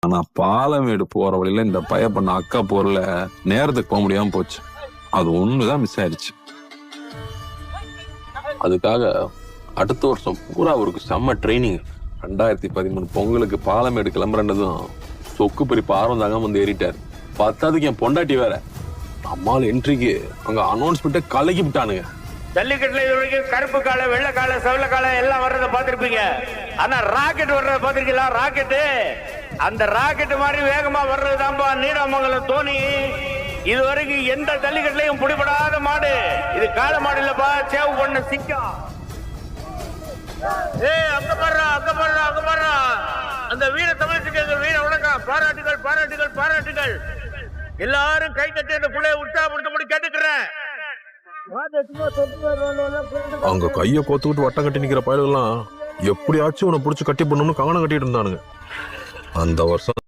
ஆனா பாலமேடு போற வழியில இந்த பைய பண்ண அக்கா போர்ல நேரத்துக்கு போக முடியாம போச்சு. அது ஒண்ணுதான் மிஸ் ஆயிடுச்சு. அதுக்காக அடுத்த வருஷம் பூரா அவருக்கு செம்ம ட்ரைனிங். 2013 பொங்கலுக்கு பாலமேடு கிளம்புறதும் சொக்கு பறிப்பு ஆர்வம் தாங்க வந்து ஏறிட்டாரு. பத்தாவதுக்கு என் பொண்டாட்டி வேற நம்மால் என்ட்ரிக்கு அங்க அனௌன்ஸ்மெண்ட்டை கலக்கி விட்டானுங்க. ஜல்லிக்கட்டுல இது வரைக்கும் கருப்பு காலை, வெள்ளை காலை, செவல காலை எல்லாம் வர்றத பாத்திருப்பீங்க. ஆனா ராக்கெட் வர்றத பாத்திருக்கீங்களா? ராக்கெட்டு, அந்த ராக்கெட் மாதிரி வேகமா வர்றதுதான்பா நீடாமங்கலம் தோனி. இது வரைக்கும் எந்த ஜல்லிக்கட்டுலயும் பிடிபடாத மாடு இது. கால மாடு இல்லப்பா, சேவு பண்ண சிங்கம். அங்க பாடுறா, அங்க பாடுறா, அங்க பாடுறா. அந்த வீர தமிழ்ச்சிக்கு வீர வணக்கம். பாராட்டுகள், பாராட்டுகள், பாராட்டுகள். எல்லாரும் கை கட்டி அந்த புள்ளைய உற்சாகப்படுத்த கேட்டுக்கிறேன். அவங்க கைய கோத்துக்கிட்டு வட்டம் கட்டி நிக்கிற பயலுகெல்லாம் எப்படியாச்சும் உன்னை புடிச்சு கட்டி பண்ணணும்னு கவனம் கட்டிட்டு இருந்தானுங்க. அந்த வருஷம்